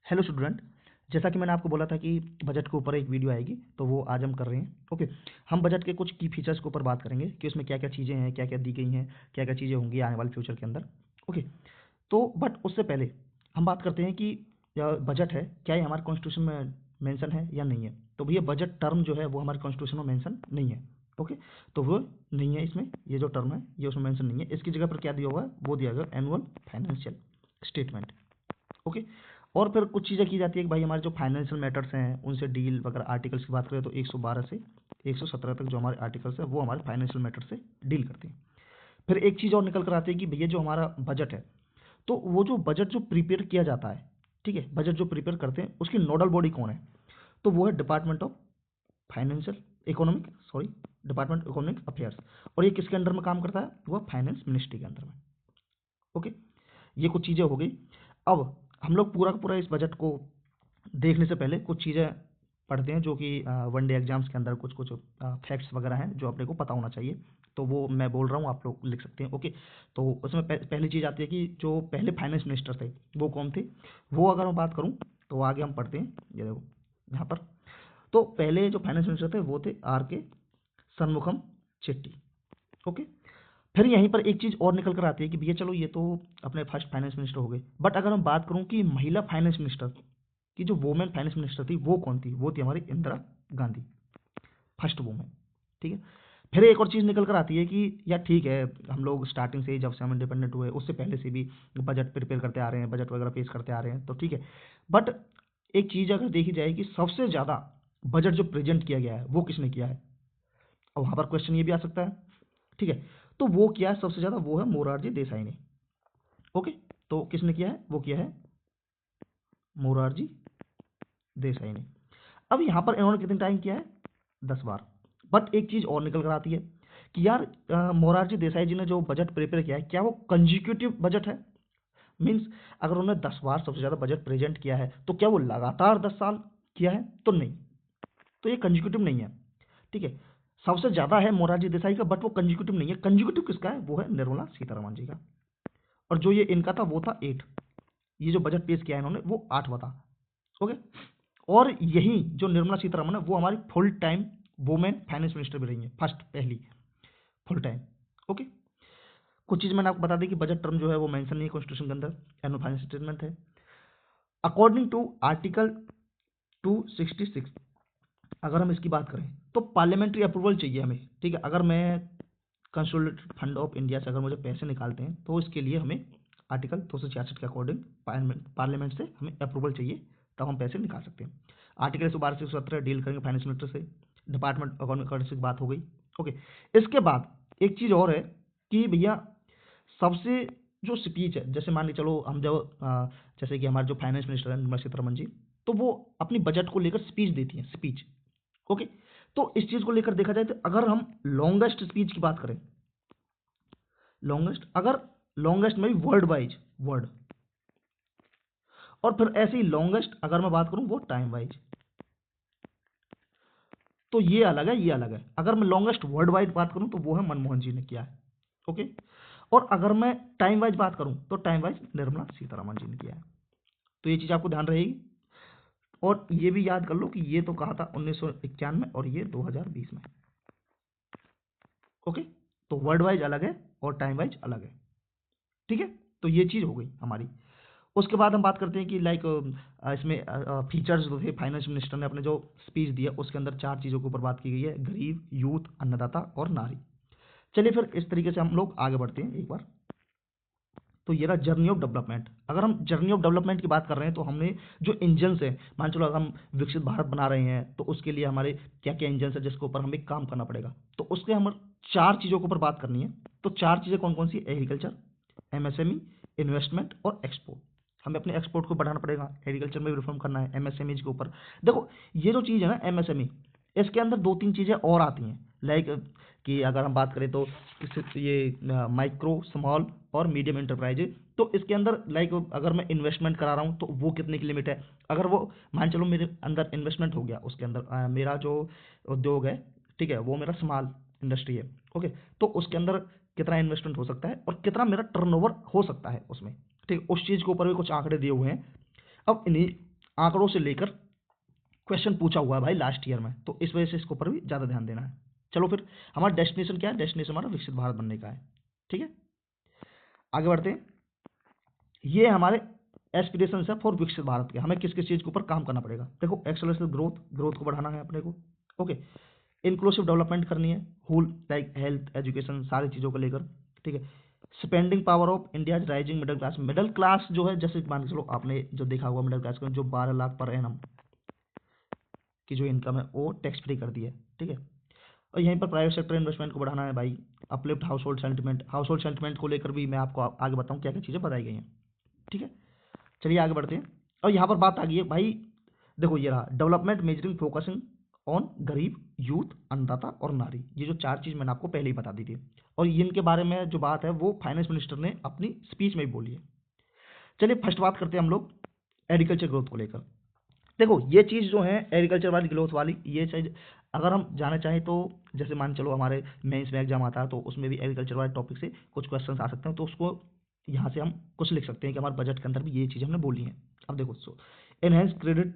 Hello student, जैसा कि मैंने आपको बोला था कि बजट के ऊपर एक वीडियो आएगी, तो वो आज हम कर रहे हैं। ओके, हम बजट के कुछ की फीचर्स के ऊपर बात करेंगे कि उसमें क्या क्या चीज़ें हैं, क्या क्या दी गई हैं, क्या क्या चीज़ें होंगी आने वाले फ्यूचर के अंदर। ओके, तो बट उससे पहले हम बात करते हैं कि बजट है क्या, ये हमारे कॉन्स्टिट्यूशन में मेंशन है या नहीं है। तो भैया बजट टर्म जो है वो हमारे कॉन्स्टिट्यूशन में मेंशन नहीं है। ओके, तो वो नहीं है, इसमें ये जो टर्म है ये उसमें मेंशन नहीं है। इसकी जगह पर क्या दिया हुआ है, वो दिया गया एनुअल फाइनेंशियल स्टेटमेंट। ओके, और फिर कुछ चीज़ें की जाती है कि भाई हमारे जो फाइनेंशियल मैटर्स हैं उनसे डील वगैरह, आर्टिकल्स की बात करें तो 112 से 117 तक जो हमारे आर्टिकल्स है वो हमारे फाइनेंशियल मैटर से डील करते हैं। फिर एक चीज़ और निकल कर आती है कि भैया जो हमारा बजट है, तो वो जो बजट जो प्रिपेयर किया जाता है, ठीक है, बजट जो प्रिपेयर करते हैं उसकी नोडल बॉडी कौन है, तो वो है department of financial economic sorry department economic affairs. और ये किसके अंडर में काम करता है, वो फाइनेंस मिनिस्ट्री के अंदर में। ओके, ये कुछ चीज़ें हो गई। अब हम लोग पूरा का पूरा इस बजट को देखने से पहले कुछ चीज़ें पढ़ते हैं जो कि वन डे एग्जाम्स के अंदर कुछ कुछ फैक्ट्स वगैरह हैं जो अपने को पता होना चाहिए। तो वो मैं बोल रहा हूँ, आप लोग लिख सकते हैं। ओके, तो उसमें पहली चीज़ आती है कि जो पहले फाइनेंस मिनिस्टर थे वो कौन थे। वो अगर मैं बात करूँ तो आगे हम पढ़ते हैं, ये देखो यहाँ पर। तो पहले जो फाइनेंस मिनिस्टर थे वो थे आर के शनमुखम चेट्टी। ओके, फिर यहीं पर एक चीज़ और निकल कर आती है कि भैया चलो ये तो अपने फर्स्ट फाइनेंस मिनिस्टर हो गए, बट अगर मैं बात करूं कि महिला फाइनेंस मिनिस्टर की जो वुमेन फाइनेंस मिनिस्टर थी वो कौन थी, वो थी हमारी इंदिरा गांधी, फर्स्ट वुमेन। ठीक है, फिर एक और चीज़ निकल कर आती है कि यार ठीक है, हम लोग स्टार्टिंग से ही जब से हम इंडिपेंडेंट हुए उससे पहले से भी बजट प्रिपेयर करते आ रहे हैं, बजट वगैरह पेश करते आ रहे हैं, तो ठीक है। बट एक चीज़ अगर देखी जाए कि सबसे ज़्यादा बजट जो प्रेजेंट किया गया है वो किसने किया है, और वहाँ पर क्वेश्चन ये भी आ सकता है। ठीक है, तो वो किया है सबसे ज़्यादा, वो है मोरारजी देसाई ने। ओके, तो किसने किया है, वो किया है मोरारजी देसाई ने। अब यहाँ पर इन्होंने कितने टाइम किया है, 10 बार। बट एक चीज़ और निकल कर आती है कि यार मोरारजी देसाई जी ने जो बजट प्रिपेयर किया है क्या वो कंजिक्यूटिव बजट है। मीन्स अगर उन्होंने 10 बार सबसे ज़्यादा बजट प्रेजेंट किया है तो क्या वो लगातार 10 साल किया है, तो नहीं, तो ये कंजिक्यूटिव नहीं है। ठीक है, सबसे ज़्यादा है मोरारजी देसाई का, बट वो कंजिक्यूटिव नहीं है। कंजिक्यूटिव किसका है, वो है निर्मला सीतारमण जी का। और जो ये इनका था वो था 8, ये जो बजट पेश किया है इन्होंने वो 8वां था। ओके, और यही जो निर्मला सीतारमण है वो हमारी full time women finance minister भी रही है, फर्स्ट, पहली फुल टाइम। ओके, कुछ चीज़ मैंने आपको बता दी कि बजट टर्म जो है वो मेंशन नहीं है कॉन्स्टिट्यूशन के अंदर, एनुअल फाइनेंस स्टेटमेंट है। अकॉर्डिंग टू आर्टिकल 266 अगर हम इसकी बात करें तो पार्लियामेंट्री अप्रूवल चाहिए हमें। ठीक है, अगर मैं कंसोलिडेटेड फंड ऑफ इंडिया से अगर मुझे पैसे निकालते हैं तो इसके लिए हमें आर्टिकल 266 के अकॉर्डिंग पार्लियामेंट से हमें अप्रूवल चाहिए, तब हम पैसे निकाल सकते हैं। आर्टिकल 112 से 117 डील करेंगे फाइनेंस मिनिस्टर से, डिपार्टमेंट इकोनॉमिक अफेयर्स की बात हो गई। ओके, इसके बाद एक चीज़ और है कि भैया सबसे जो स्पीच है, जैसे मान ली चलो हम जब जैसे कि हमारे जो फाइनेंस मिनिस्टर है निर्मला सीतारमण जी, तो वो अपनी बजट को लेकर स्पीच देती हैं, स्पीच। ओके, तो इस चीज़ को लेकर देखा जाए तो अगर हम लॉन्गेस्ट स्पीच की बात करें, लॉन्गेस्ट, अगर लॉन्गेस्ट में भी वर्ड वाइज वर्ड, और फिर ऐसे ही लॉन्गेस्ट अगर मैं बात करूं वो टाइम वाइज, तो ये अलग है, ये अलग है। अगर मैं लॉन्गेस्ट वर्ड वाइज बात करूं तो वो है मनमोहन जी ने किया है। ओके, और अगर मैं टाइम वाइज बात करूं तो टाइम वाइज निर्मला सीतारमण जी ने किया है। तो ये चीज़ आपको ध्यान रहेगी, और ये भी याद कर लो कि ये तो कहा था 1991 और ये 2020 में। ओके, तो वर्ड वाइज अलग है और टाइम वाइज अलग है। ठीक है, तो ये चीज़ हो गई हमारी। उसके बाद हम बात करते हैं कि लाइक इसमें फीचर्स जो थे, फाइनेंस मिनिस्टर ने अपने जो स्पीच दिया उसके अंदर 4 चीज़ों के ऊपर बात की गई है, गरीब, यूथ, अन्नदाता और नारी। चलिए फिर इस तरीके से हम लोग आगे बढ़ते हैं एक बार। तो ये रहा जर्नी ऑफ डेवलपमेंट। अगर हम जर्नी ऑफ डेवलपमेंट की बात कर रहे हैं तो हमने जो इंजन्स हैं, मान चलो अगर हम विकसित भारत बना रहे हैं तो उसके लिए हमारे क्या क्या इंजन्स है जिसके ऊपर हमें काम करना पड़ेगा, तो उसके हम 4 चीज़ों के ऊपर बात करनी है। तो 4 चीज़ें कौन कौन सी, एग्रीकल्चर, एमएसएमई, इन्वेस्टमेंट और एक्सपोर्ट। हमें अपने एक्सपोर्ट को बढ़ाना पड़ेगा, एग्रीकल्चर में भी रिफॉर्म करना है, एमएसएमई के ऊपर। देखो ये जो चीज़ है ना एमएसएमई, इसके अंदर 2-3 चीज़ें और आती हैं, लाइक कि अगर हम बात करें तो ये माइक्रो, स्मॉल और मीडियम एंटरप्राइज। तो इसके अंदर लाइक अगर मैं इन्वेस्टमेंट करा रहा हूँ तो वो कितने की लिमिट है, अगर वो मान चलो मेरे अंदर इन्वेस्टमेंट हो गया, उसके अंदर मेरा जो उद्योग है, ठीक है, वो मेरा स्मॉल इंडस्ट्री है। ओके, तो उसके अंदर कितना इन्वेस्टमेंट हो सकता है और कितना मेरा टर्नओवर हो सकता है उसमें। ठीक है, उस चीज़ के ऊपर भी कुछ आंकड़े दिए हुए हैं। अब इन्हीं आंकड़ों से लेकर क्वेश्चन पूछा हुआ है भाई लास्ट ईयर में, तो इस वजह से इसके ऊपर भी ज़्यादा ध्यान देना है। चलो फिर हमारा डेस्टिनेशन क्या है? डेस्टिनेशन हमारा विकसित भारत बनने का है। ठीक है, आगे बढ़ते हैं। ये हमारे एस्पिरेशंस है फॉर विकसित भारत के। हमें किस किस चीज़ के ऊपर काम करना पड़ेगा? देखो, एक्सेलरेशन ग्रोथ, ग्रोथ को बढ़ाना है अपने को। ओके, इंक्लूसिव डेवलपमेंट करनी है, होल लाइक हेल्थ, एजुकेशन, सारी चीज़ों को लेकर। ठीक है, spending power of India rising middle class. Middle class जो है, जैसे मान के चलो आपने जो देखा हुआ मिडिल क्लास का जो 12 लाख पर एनम की जो इनकम है वो टैक्स फ्री कर दी है। ठीक है, और यहीं पर प्राइवेट सेक्टर इन्वेस्टमेंट को बढ़ाना है भाई। Uplift house hold sentiment, house hold sentiment को लेकर भी मैं आपको आगे बताऊँ क्या क्या चीज़ें बताई गई हैं। ठीक है, चलिए आगे बढ़ते हैं। और यहाँ पर बात आ गई है भाई, देखो ये रहा डेवलपमेंट मेजरिंग फोकसिंग ऑन गरीब, यूथ, अन्नदाता और नारी। ये जो 4 चीज़ मैंने आपको पहले ही बता दी थी, और इनके बारे में जो बात है वो फाइनेंस मिनिस्टर ने अपनी स्पीच में ही बोली है। चलिए फर्स्ट बात करते हैं हम लोग एग्रीकल्चर ग्रोथ को लेकर। देखो ये चीज़ जो है एग्रीकल्चर वाली ग्रोथ वाली, ये चीज़ अगर हम जाना चाहें तो जैसे मान चलो हमारे मेंस में एग्जाम आता है तो उसमें भी एग्रीकल्चर वाले टॉपिक से कुछ क्वेश्चन आ सकते हैं, तो उसको यहाँ से हम कुछ लिख सकते हैं कि हमारे बजट के अंदर भी ये चीज़ हमने बोली है। अब देखो, so enhance credit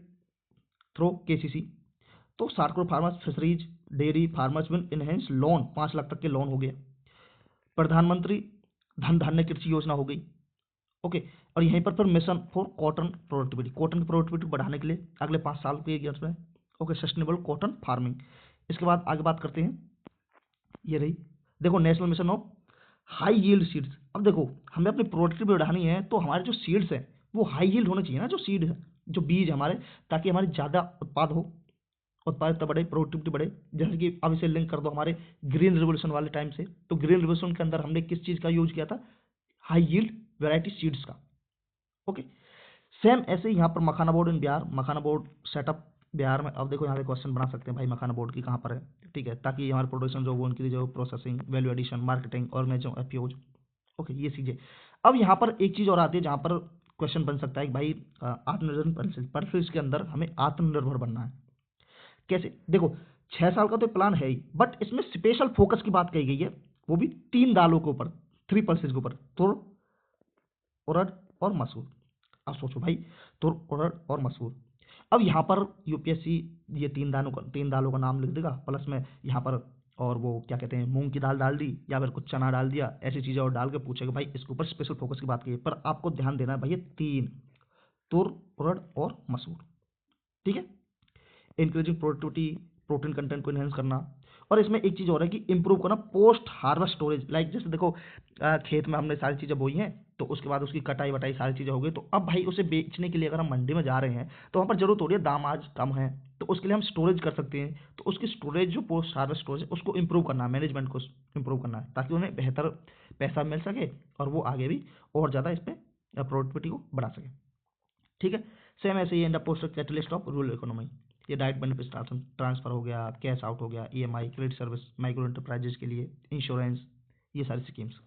through KCC, तो शार्टकोर farmers, fisheries, dairy farmers will enhance loan, 5 lakh तक के लोन हो गए। प्रधानमंत्री धन धान्य कृषि योजना हो गई। ओके, और यहीं पर फिर mission for cotton productivity, cotton की प्रोडक्टिविटी बढ़ाने के लिए अगले 5 साल के ईयर्स में। Okay, sustainable cotton farming. इसके बाद आगे बात करते हैं, ये रही देखो national mission of high yield seeds. अब देखो हमें अपनी प्रोडक्टिविटी बढ़ानी है तो हमारे जो सीड्स हैं वो हाई यील्ड होने चाहिए ना, जो सीड है, जो बीज हमारे, ताकि हमारे ज़्यादा उत्पाद हो, उत्पादकता बढ़े, प्रोडक्टिविटी बढ़े। जैसे कि अब इसे लिंक कर दो हमारे ग्रीन रिवोल्यूशन वाले टाइम से, तो ग्रीन रिवोल्यूशन के अंदर हमने किस चीज़ का यूज किया था? हाई यील्ड वैरायटी सीड्स का। ओके, सेम ऐसे ही यहाँ पर मखाना बोर्ड इन बिहार, मखाना बोर्ड सेटअप बिहार में। अब देखो यहाँ पे क्वेश्चन बना सकते हैं भाई मखाना बोर्ड की कहाँ पर है। ठीक है, ताकि हमारे प्रोडक्शन जो वो उनकी जो processing, value addition, marketing, organization, APOs. Okay, ये चीज़ें। अब यहाँ पर एक चीज़ और आती है जहाँ पर क्वेश्चन बन सकता है कि भाई आत्मनिर्भर परिशिष्ट के अंदर हमें आत्मनिर्भर बनना है। कैसे? देखो 6 साल का तो प्लान है ही, बट इसमें स्पेशल फोकस की बात कही गई है, वो भी 3 दालों के ऊपर, 3 पल्सेस के ऊपर, तुर, उड़द और मसूर। अब सोचो भाई, तुर, उड़द और मसूर। अब यहाँ पर यूपीएससी ये 3 दालों का नाम लिख देगा, प्लस में यहाँ पर और वो क्या कहते हैं मूंग की दाल डाल दी या फिर कुछ चना डाल दिया, ऐसी चीज़ें और डाल के पूछेगा भाई इसके ऊपर स्पेशल फोकस की बात की है। पर आपको ध्यान देना है भाई, ये 3, तुर, उड़द और मसूर। ठीक है, इंक्रीजिंग प्रोडक्टिविटी, प्रोटीन कंटेंट को इनहेंस करना। और इसमें एक चीज़ और है कि इंप्रूव करना पोस्ट हार्वेस्ट स्टोरेज। लाइक जैसे देखो खेत में हमने सारी चीज़ें बोई हैं, तो उसके बाद उसकी कटाई वटाई सारी चीज़ें हो गई, तो अब भाई उसे बेचने के लिए अगर हम मंडी में जा रहे हैं तो वहाँ पर जरूरत हो रही है, दाम आज कम है, तो उसके लिए हम स्टोरेज कर सकते हैं। तो उसकी स्टोरेज जो पोस्ट हार्वेस्ट स्टोरेज है उसको इंप्रूव करना है, मैनेजमेंट को इंप्रूव करना है, ताकि उन्हें बेहतर पैसा मिल सके और वो आगे भी और ज़्यादा इस पर प्रोडक्टिविटी को बढ़ा सके। ठीक है, सेम ऐसे ही in the post catalyst of rural economy. ये डायरेक्ट बेनिफिट ट्रांसफर हो गया, कैश आउट हो गया, EMI, credit service, micro enterprises के लिए इंश्योरेंस, ये सारी स्कीम्स।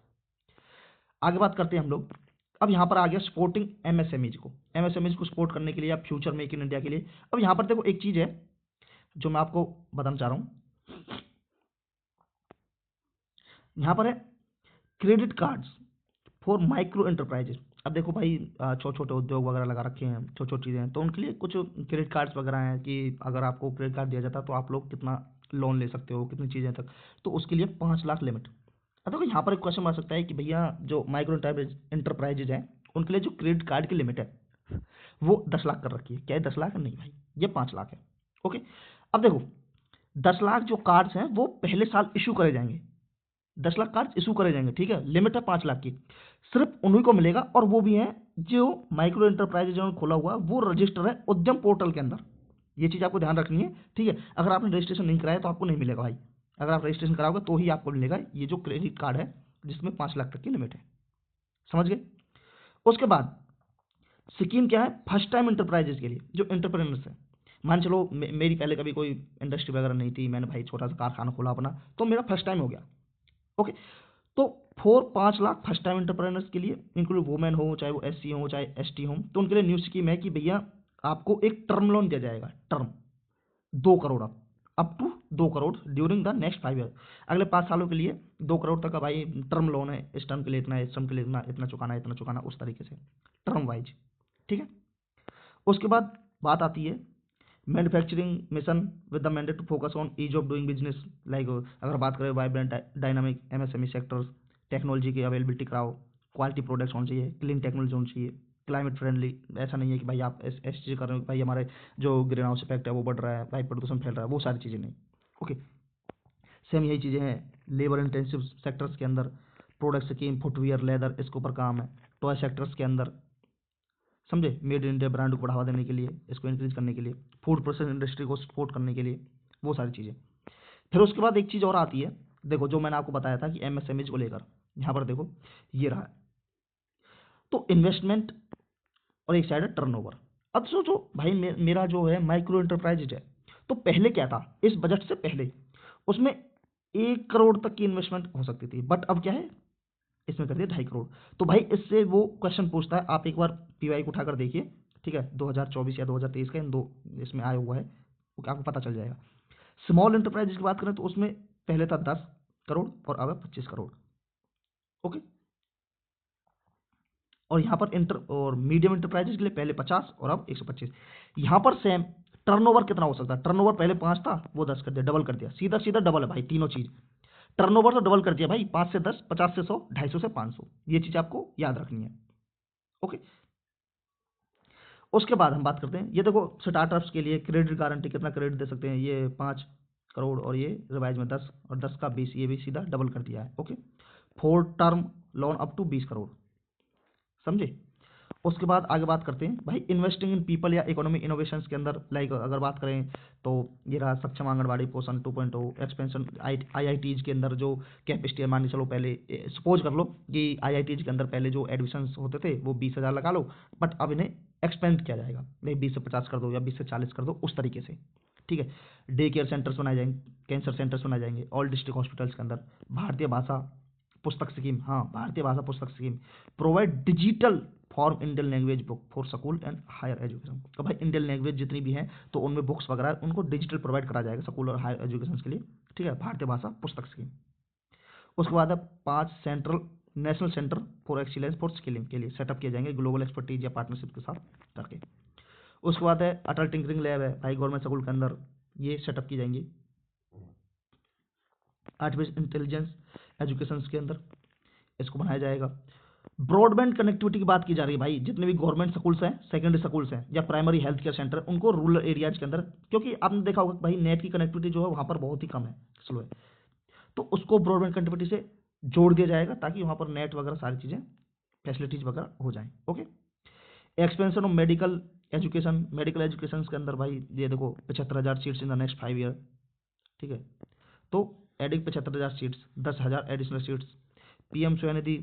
आगे बात करते हैं हम लोग। अब यहाँ पर आ गया सपोर्टिंग एमएसएमईज को, एमएसएमईज को सपोर्ट करने के लिए, आप फ्यूचर मेक इन इंडिया के लिए। अब यहाँ पर देखो एक चीज़ है जो मैं आपको बताना चाह रहा हूँ, यहाँ पर है credit cards for micro enterprises. अब देखो भाई छोटे छोटे उद्योग वगैरह लगा रखे हैं, छोटी छोटी चीज़ें हैं, तो उनके लिए कुछ क्रेडिट कार्ड्स वगैरह हैं कि अगर आपको क्रेडिट कार्ड दिया जाता है तो आप लोग कितना लोन ले सकते हो, कितनी चीज़ें तक, तो उसके लिए 5 लाख लिमिट। अब देखो यहाँ पर एक क्वेश्चन आ सकता है कि भैया जो माइक्रो एंटरप्राइजेज हैं उनके लिए जो क्रेडिट कार्ड की लिमिट है वो 10 लाख कर रखी है। क्या है 10 लाख? नहीं भाई, ये 5 लाख है। ओके, अब देखो 10 लाख जो कार्ड्स हैं वो पहले साल इशू करे जाएंगे, 10 लाख कार्ड इशू करे जाएंगे। ठीक है, लिमिट है 5 लाख की, सिर्फ उन्हीं को मिलेगा, और वो भी है जो माइक्रो एंटरप्राइज जिन्होंने खोला हुआ है, वो रजिस्टर है उद्यम पोर्टल के अंदर। ये चीज़ आपको ध्यान रखनी है। ठीक है, अगर आपने रजिस्ट्रेशन नहीं कराया तो आपको नहीं मिलेगा भाई, अगर आप रजिस्ट्रेशन कराओगे तो ही आपको मिलेगा ये जो क्रेडिट कार्ड है जिसमें 5 लाख तक की लिमिट है। समझ गए? उसके बाद स्कीम क्या है? फर्स्ट टाइम इंटरप्राइजेज के लिए, जो एंटरप्रेन्योर्स है। मान चलो मेरी पहले कभी कोई इंडस्ट्री वगैरह नहीं थी, मैंने भाई छोटा सा कारखाना खोला अपना, तो मेरा फर्स्ट टाइम हो गया। ओके, तो 5 लाख फर्स्ट टाइम एंटरप्रेन्योर्स के लिए, इंक्लूड वुमेन हो, चाहे वो एससी हो चाहे एसटी हो, तो उनके लिए न्यू स्कीम है कि भैया आपको एक टर्म लोन दिया जाएगा, term 2 crore, up to 2 crore during the next 5 year. अगले 5 सालों के लिए 2 करोड़ तक का भाई टर्म लोन है, इस टर्म के लिए इतना है, इस टर्म के लिए इतना, इतना चुकाना है, इतना चुकाना, उस तरीके से टर्म वाइज। ठीक है, उसके बाद बात आती है manufacturing mission with the mandate to focus on ease of doing business, like अगर बात करें vibrant dynamic MSME sectors, technology की अवेलेबिलिटी कराओ, क्वालिटी प्रोडक्ट्स होनी चाहिए, क्लीन टेक्नोलॉजी होनी चाहिए, क्लाइमेट फ्रेंडली। ऐसा नहीं है कि भाई आप ऐसी चीज़ें कर रहे हो कि भाई हमारे जो ग्रीन हाउस इफेक्ट है वो बढ़ रहा है, भाई प्रदूषण फैल रहा है, वो सारी चीज़ें नहीं। ओके, सेम यही चीज़ें हैं लेबर इंटेंसिव सेक्टर्स के अंदर, प्रोडक्ट स्कीम, फुटवियर, लेदर, इसके ऊपर काम है। टॉय सेक्टर्स के अंदर समझे, मेड इन इंडिया ब्रांड को बढ़ावा देने के लिए, इसको इंक्रीज करने के लिए, फूड प्रोसेस इंडस्ट्री को सपोर्ट करने के लिए, वो सारी चीज़ें। फिर उसके बाद एक चीज़ और आती है, देखो जो मैंने आपको बताया था कि एमएसएमईज को लेकर, यहाँ पर देखो ये रहा है, तो इन्वेस्टमेंट और एक साइड है टर्नओवर। अब सोचो भाई मेरा जो है माइक्रो इंटरप्राइज है, तो पहले क्या था इस बजट से पहले, उसमें 1 करोड़ तक की इन्वेस्टमेंट हो सकती थी, बट अब क्या है इसमें कर दिया 2.5 करोड़। तो भाई इससे वो क्वेश्चन पूछता है, आप एक बार पीवाई को उठाकर देखिए, ठीक है, 2024 या 2023 का इन दो इसमें आया हुआ है, वो आपको पता चल जाएगा। स्मॉल एंटरप्राइज की बात करें तो उसमें पहले था 10 करोड़ और अब है 25 करोड़। ओके, और यहाँ पर इंटर और मीडियम इंटरप्राइजेज के लिए पहले 50 और अब 125। यहाँ पर सेम टर्नओवर कितना हो सकता है, टर्नओवर पहले 5 था, वो 10 कर दिया, डबल कर दिया, सीधा सीधा डबल है भाई, तीनों चीज टर्नओवर तो डबल कर दिया भाई, 5 से 10, 50 से 100, 250 से 500, ये चीज आपको याद रखनी है। ओके, उसके बाद हम बात करते हैं, ये देखो स्टार्टअप्स के लिए क्रेडिट गारंटी, कितना क्रेडिट दे सकते हैं, ये 5 करोड़ और ये रिवाइज में 10 और 10 का 20, ये भी सीधा डबल कर दिया है। Okay, 4 term loan up to 20 crore, समझे। उसके बाद आगे बात करते हैं भाई इन्वेस्टिंग इन पीपल या इकोनॉमी इनोवेशंस के अंदर, लाइक अगर बात करें तो ये रहा सक्षम आंगनबाड़ी पोषण 2.0, एक्सपेंशन आईआईटीज के अंदर जो कैपेसिटी है, मान के चलो पहले सपोज कर लो कि आईआईटीज के अंदर पहले जो एडमिशंस होते थे वो 20,000 लगा लो, बट अब इन्हें एक्सपेंड किया जाएगा, भाई 20 से 50 कर दो या 20 से 40 कर दो, उस तरीके से, ठीक है। डे केयर सेंटर्स बनाए जाएंगे, कैंसर सेंटर्स बनाए जाएंगे ऑल डिस्ट्रिक्ट हॉस्पिटल्स के अंदर। भारतीय भाषा पुस्तक स्कीम, हाँ Bharatiya Bhasha Pustak scheme, provide digital form Indian language book for school and higher education. तो भाई इंडियन लैंग्वेज जितनी भी हैं तो उनमें बुक्स वगैरह उनको डिजिटल प्रोवाइड करा जाएगा स्कूल और हायर एजुकेशन के लिए, ठीक है, भारतीय भाषा पुस्तक स्कीम। उसके बाद है 5 central national centre for excellence for skilling के लिए सेटअप किए जाएंगे ग्लोबल एक्सपर्टीज या पार्टनरशिप के साथ करके। उसके बाद है अटल टिंकरिंग लैब है भाई गवर्नमेंट स्कूल के अंदर, ये सेटअप की जाएंगी। आर्टिफिशियल इंटेलिजेंस एजुकेशन के अंदर इसको बनाया जाएगा। ब्रॉडबैंड कनेक्टिविटी की बात की जा रही है भाई, जितने भी गवर्नमेंट स्कूल्स हैं, सेकेंडरी स्कूल्स हैं या प्राइमरी हेल्थ केयर सेंटर, उनको रूरल एरियाज के अंदर, क्योंकि आपने देखा होगा भाई नेट की कनेक्टिविटी जो है वहाँ पर बहुत ही कम है, स्लो है, तो उसको ब्रॉडबैंड कनेक्टिविटी से जोड़ दिया जाएगा ताकि वहाँ पर नेट वगैरह सारी चीज़ें फैसिलिटीज वगैरह हो जाएं। Okay, expansion of medical education, medical education के अंदर भाई ये देखो 75,000 seats in the next 5 year, ठीक है, तो adding 75,000 seats, 10,000 additional seats. PM Svanidhi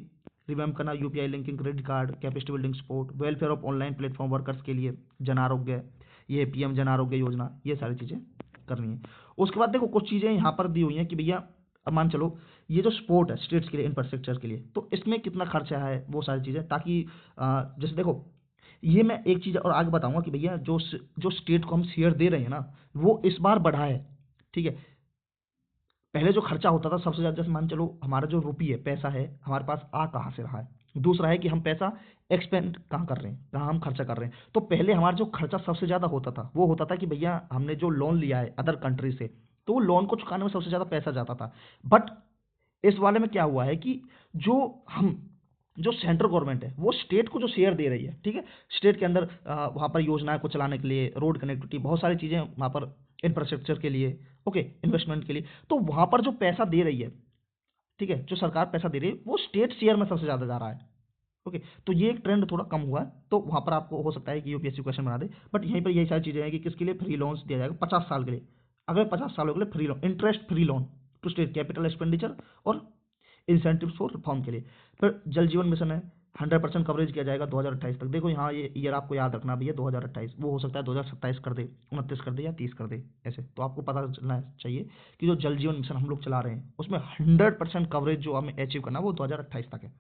revamp करना, UPI linking, credit card, capacity building support, welfare of online platform workers के लिए जन आरोग्य, ये पीएम जन आरोग्य योजना, ये सारी चीज़ें करनी है। उसके बाद देखो कुछ चीज़ें यहाँ पर दी हुई हैं कि भैया अब मान चलो ये जो सपोर्ट है स्टेट्स के लिए इंफ्रास्ट्रक्चर के लिए, तो इसमें कितना खर्चा है, वो सारी चीज़ें, ताकि जैसे देखो ये मैं एक चीज़ और आगे बताऊंगा कि भैया जो स्टेट को हम शेयर दे रहे हैं ना, वो इस बार बढ़ा है, ठीक है। पहले जो खर्चा होता था सबसे ज़्यादा, जैसे मान चलो हमारा जो रुपये है, पैसा है हमारे पास, आ कहाँ से रहा है, दूसरा है कि हम पैसा एक्सपेंड कहाँ कर रहे हैं, कहाँ हम खर्चा कर रहे हैं। तो पहले हमारा जो खर्चा सबसे ज़्यादा होता था वो होता था कि भैया हमने जो लोन लिया है अदर कंट्री से, तो वो लोन को चुकाने में सबसे ज़्यादा पैसा जाता था। बट इस वाले में क्या हुआ है कि जो हम जो सेंट्रल गवर्नमेंट है वो स्टेट को जो शेयर दे रही है, ठीक है, स्टेट के अंदर वहाँ पर योजनाएं को चलाने के लिए, रोड कनेक्टिविटी, बहुत सारी चीज़ें वहाँ पर इंफ्रास्ट्रक्चर के लिए, ओके, इन्वेस्टमेंट के लिए, तो वहाँ पर जो पैसा दे रही है, ठीक है, जो सरकार पैसा दे रही है वो स्टेट शेयर में सबसे ज़्यादा जा रहा है। ओके, तो ये एक ट्रेंड थोड़ा कम हुआ है, तो वहाँ पर आपको हो सकता है कि यूपीएससी क्वेश्चन बना दे, बट यहीं पर यही सारी चीज़ें हैं कि किसके लिए फ्री लोन्स दिया जाएगा 50 साल के लिए, अगले 50 सालों के लिए free loan, interest free loan to state capital expenditure और इंसेंटिव्स फॉर रिफॉर्म के लिए। फिर जल जीवन मिशन है, 100% कवरेज किया जाएगा 2028 तक। देखो यहाँ ये ईयर आपको याद रखना भैया 2028, वो हो सकता है 2027 कर दे, 29 कर दे या 30 कर दे, ऐसे तो आपको पता चलना चाहिए कि जो जल जीवन मिशन हम लोग चला रहे हैं उसमें 100% कवरेज जो हमें अचीव करना वो 2028 तक है,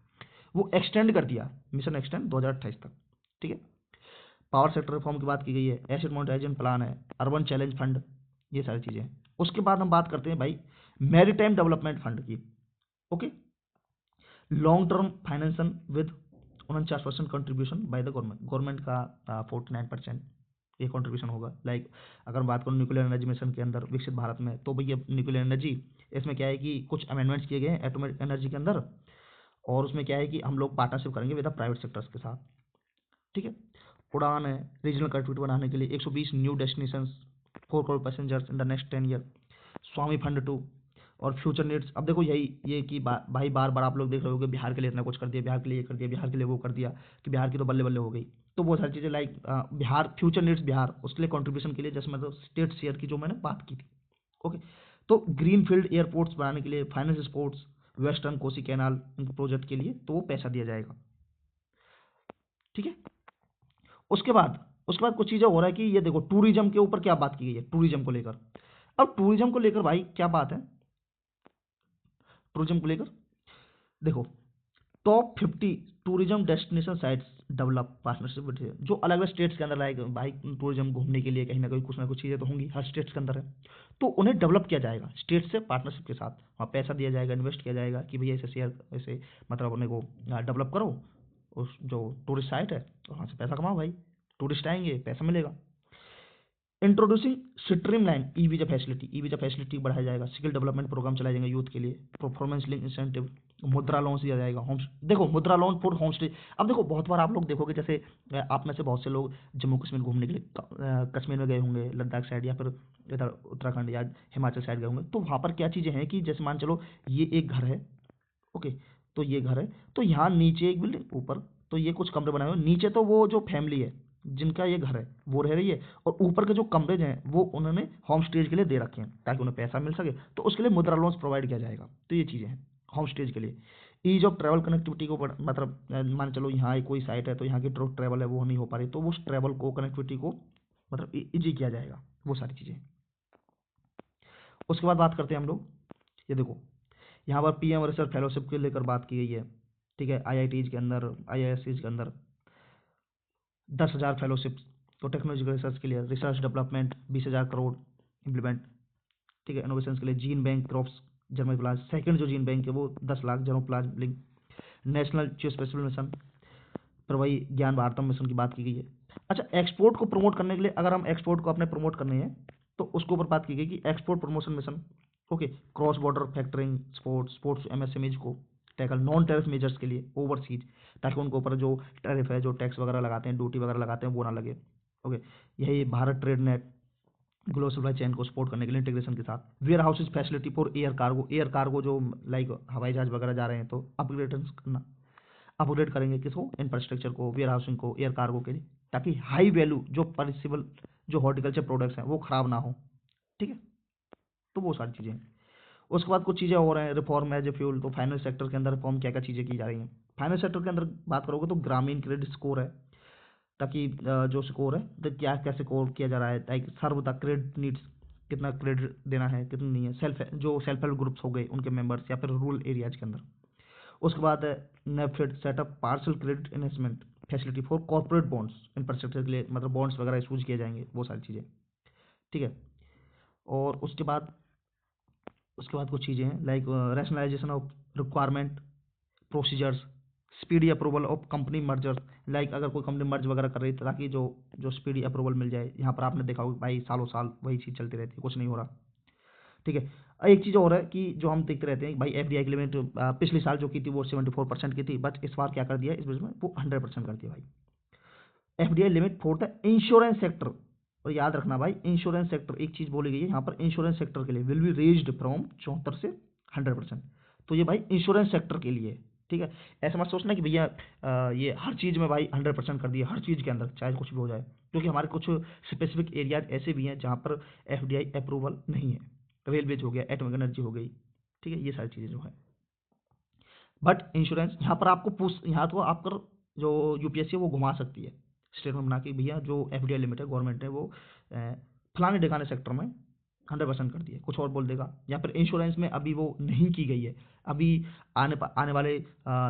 वो एक्सटेंड कर दिया, मिशन एक्सटेंड 2028 तक, ठीक है। पावर सेक्टर रिफॉर्म की बात की गई है, एसेट मोनेटाइजेशन प्लान है, अर्बन चैलेंज फंड, ये सारी चीज़ें। उसके बाद हम बात करते हैं भाई मैरीटाइम डेवलपमेंट फंड की। Okay, long term financing with 49% contribution by the government, government का 49%, ये कंट्रीब्यूशन होगा। लाइक अगर हम बात करूँ न्यूक्लियर एनर्जी मिशन के अंदर विकसित भारत में, तो भैया न्यूक्लियर एनर्जी, इसमें क्या है कि कुछ अमेंडमेंट्स किए गए हैं एटॉमिक एनर्जी के अंदर, और उसमें क्या है कि हम लोग पार्टनरशिप करेंगे विद द प्राइवेट सेक्टर्स के साथ, ठीक है। उड़ान है, रीजनल कनेक्टिविटी बनाने के लिए 120 new destinations, 4 crore passengers in the next 10 year, Swamih fund two, और फ्यूचर नीड्स। अब देखो यही ये कि भाई बार बार आप लोग देख रहे हो कि बिहार के लिए इतना कुछ कर दिया, बिहार के लिए ये कर दिया, बिहार के लिए वो कर दिया, कि बिहार की तो बल्ले बल्ले हो गई। तो वो सारी चीज़ें like Bihar future needs Bihar, उसके लिए कंट्रीब्यूशन के लिए, जैसे मतलब स्टेट शेयर की जो मैंने बात की थी। ओके, तो ग्रीन फील्ड एयरपोर्ट्स बनाने के लिए, finance sports, western Kosi canal project के लिए तो वो पैसा दिया जाएगा, ठीक है। उसके बाद कुछ चीज़ें हो रहा है कि ये देखो टूरिज्म के ऊपर क्या बात की गई है, टूरिज्म को लेकर। अब टूरिज्म को लेकर भाई क्या बात है, टूरिज्म को लेकर देखो, top 50 tourism destination sites develop partnership with, जो अलग अलग स्टेट्स के अंदर लाएगा भाई, टूरिज्म घूमने के लिए कहीं ना कहीं कुछ चीज़ें तो होंगी हर स्टेट्स के अंदर है, तो उन्हें डेवलप किया जाएगा स्टेट से पार्टनरशिप के साथ। वहाँ पैसा दिया जाएगा, इन्वेस्ट किया जाएगा कि भैया ऐसे शेयर, ऐसे मतलब उन्हें को डेवलप करो उस जो टूरिस्ट साइट है, तो वहाँ से पैसा कमाओ भाई, टूरिस्ट आएंगे पैसा मिलेगा। Introducing streamline e visa facility, e visa facility बढ़ाया जाएगा, स्किल डेवलपमेंट प्रोग्राम चलाए जाएंगे यूथ के लिए, परफॉर्मेंस लिंक इंसेंटिव, मुद्रा लोन दिया जाएगा, होम, देखो मुद्रा लोन फॉर होम स्टे। अब देखो बहुत बार आप लोग देखोगे, जैसे आप में से बहुत से लोग जम्मू कश्मीर घूमने के लिए कश्मीर में गए होंगे, लद्दाख साइड या फिर इधर उत्तराखंड या हिमाचल साइड गए होंगे, तो वहाँ पर क्या चीज़ें हैं कि जैसे मान चलो ये एक घर है, ओके, तो ये घर है, तो यहाँ नीचे एक बिल्डिंग, ऊपर तो ये कुछ कमरे बनाए हुए, नीचे तो वो जो फैमिली है जिनका ये घर है वो रह रही है, और ऊपर के जो कमरे हैं वो उन्होंने होम स्टेज के लिए दे रखे हैं ताकि उन्हें पैसा मिल सके, तो उसके लिए मुद्रा लोन्स प्रोवाइड किया जाएगा। तो ये चीज़ें हैं होम स्टेज के लिए। ईज ऑफ ट्रैवल कनेक्टिविटी को मतलब मान चलो यहाँ कोई साइट है तो यहाँ की जो ट्रैवल है वो नहीं हो पा रही, तो उस ट्रैवल को कनेक्टिविटी को मतलब ईजी किया जाएगा, वो सारी चीज़ें। उसके बाद बात करते हैं हम लोग, ये देखो यहाँ पर पीएम रिसर्च फेलोशिप के लेकर बात की गई है, ठीक है। आईआईटीज के अंदर, आईआईएससीज के अंदर 10,000 फेलोशिप, तो टेक्नोलॉजिकल रिसर्च के लिए, रिसर्च डेवलपमेंट 20,000 करोड़ इम्प्लीमेंट, ठीक है। इनोवेशन के लिए gene bank crops germplasm, second जो जीन बैंक है वो 10 lakh germplasm link, national geospatial mission, पर वही ज्ञान भारतम मिशन की बात की गई है। अच्छा, एक्सपोर्ट को प्रमोट करने के लिए, अगर हम एक्सपोर्ट को अपने प्रमोट करने हैं तो उसके ऊपर बात की गई कि export promotion mission, okay, cross border factoring, sports MSMEs को टैकल, नॉन टैरिफ मेजर्स के लिए ओवरसीज, ताकि उनके ऊपर जो टैरिफ है, जो टैक्स वगैरह लगाते हैं, ड्यूटी वगैरह लगाते हैं, वो ना लगे, ओके। यही Bharat trade net, global supply chain को सपोर्ट करने के लिए इंटीग्रेशन के साथ। Warehouses facility for air cargo जो लाइक हवाई जहाज वगैरह जा रहे हैं तो अपग्रेड करना, अपग्रेड करेंगे किसको, इंफ्रास्ट्रक्चर को, वेयर हाउसिंग को, एयर कार्गो के लिए, ताकि हाई वैल्यू जो परिसिबल जो हॉर्टिकल्चर प्रोडक्ट्स हैं वो खराब ना हो, ठीक है। तो वो सारी चीज़ें हैं। उसके बाद कुछ चीज़ें हो रहे हैं, रिफॉर्म एज ए फ्यूल, तो फाइनेंस सेक्टर के अंदर रिफॉर्म क्या क्या चीज़ें की जा रही हैं। फाइनेंस सेक्टर के अंदर बात करोगे तो ग्रामीण क्रेडिट स्कोर है, ताकि जो स्कोर है तो क्या कैसे स्कोर किया जा रहा है, like serve the credit needs, कितना क्रेडिट देना है कितना नहीं है, सेल्फ हेल्प ग्रुप्स हो गए उनके मेंबर्स, या फिर रूरल एरियाज के अंदर। उसके बाद NAFED setup parcel credit investment facility for corporate bonds, infrastructure के लिए मतलब बॉन्ड्स वगैरह इशूज किए जाएंगे, वो सारी चीज़ें, ठीक है। और उसके बाद कुछ चीज़ें हैं like rationalisation of requirement procedures, speedy approval of company mergers, like अगर कोई कंपनी मर्ज वगैरह कर रही है ताकि जो जो स्पीडी अप्रूवल मिल जाए। यहाँ पर आपने देखा होगा भाई सालों साल वही चीज़ चलती रहती है, कुछ नहीं हो रहा, ठीक है। एक चीज़ और है कि जो हम देखते रहते हैं भाई एफडीआई की लिमिट पिछले साल जो की थी वो 74% की थी, बट इस बार क्या कर दिया इस बीच में, वो 100% कर दिया भाई। FDI limit for the insurance sector, और याद रखना भाई इंश्योरेंस सेक्टर एक चीज़ बोली गई है यहाँ पर, इंश्योरेंस सेक्टर के लिए विल बी रेज्ड फ्रॉम 74 से 100%। तो ये भाई इंश्योरेंस सेक्टर के लिए, ठीक है। ऐसा मत सोचना कि भैया ये हर चीज़ में भाई 100% कर दिया, हर चीज़ के अंदर चाहे कुछ भी हो जाए, क्योंकि हमारे कुछ स्पेसिफिक एरियाज ऐसे भी हैं जहाँ पर एफडीआई अप्रूवल नहीं है, रेलवेज हो गया, एटॉमिक एनर्जी हो गई, ठीक है, ये सारी चीज़ें जो है। बट इंश्योरेंस यहाँ पर आपको यहाँ तो आपका जो यूपीएससी है वो घुमा सकती है स्टेटमेंट बना के, भैया जो एफडीआई लिमिट है गवर्नमेंट ने वो फलाने ढिकाने सेक्टर में 100% कर दिया, कुछ और बोल देगा। या फिर इंश्योरेंस में अभी वो नहीं की गई है, अभी आने वाले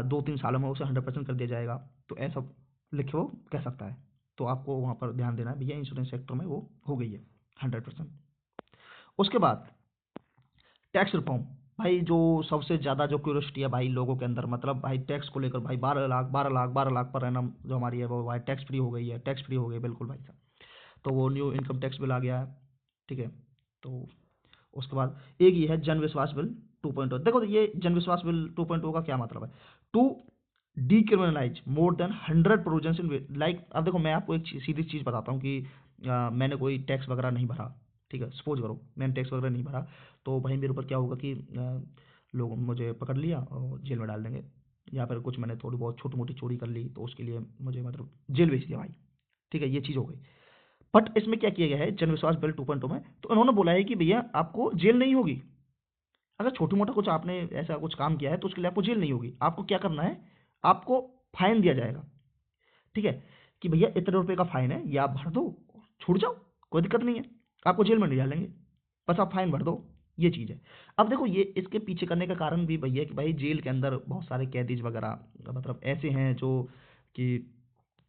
2-3 सालों में उसे 100% कर दिया जाएगा, तो ऐसा लिखे वो कह सकता है। तो आपको वहाँ पर ध्यान देना है भैया इंश्योरेंस सेक्टर में वो हो गई है 100%। उसके बाद टैक्स रिफॉर्म, भाई जो सबसे ज़्यादा जो क्यूरियोसिटी है भाई लोगों के अंदर, मतलब भाई टैक्स को लेकर भाई 12 लाख पर एनम जो हमारी है वो भाई टैक्स फ्री हो गई है, टैक्स फ्री हो गई बिल्कुल भाई साहब। तो वो न्यू इनकम टैक्स बिल आ गया है, ठीक है। तो उसके बाद एक ये है जन विश्वास बिल 2.0। देखो तो ये जन विश्वास बिल 2.0 का क्या मतलब है, to decriminalise more than 100 provisions in like. अब देखो मैं आपको एक सीधी चीज़ बताता हूँ कि मैंने कोई टैक्स वगैरह नहीं भरा, ठीक है, सपोज करो मैंने टैक्स वगैरह नहीं भरा, तो भाई मेरे ऊपर क्या होगा कि लोग मुझे पकड़ लिया और जेल में डाल देंगे, या फिर कुछ मैंने थोड़ी बहुत छोटी मोटी चोरी कर ली तो उसके लिए मुझे मतलब जेल भेज दिया भाई, ठीक है, ये चीज़ हो गई। बट इसमें क्या किया गया है जन विश्वास बिल 2.0 में, तो उन्होंने बोला है कि भैया आपको जेल नहीं होगी, अगर छोटी मोटा कुछ आपने ऐसा कुछ काम किया है तो उसके लिए आपको जेल नहीं होगी। आपको क्या करना है, आपको फाइन दिया जाएगा, ठीक है, कि भैया इतने रुपए का फाइन है, ये आप भर दो, छूट जाओ, कोई दिक्कत नहीं है, आपको जेल में नहीं डालेंगे, बस आप फाइन भर दो, ये चीज़ है। अब देखो ये इसके पीछे करने का कारण भी भैया कि भाई जेल के अंदर बहुत सारे कैदीज वगैरह मतलब ऐसे हैं जो कि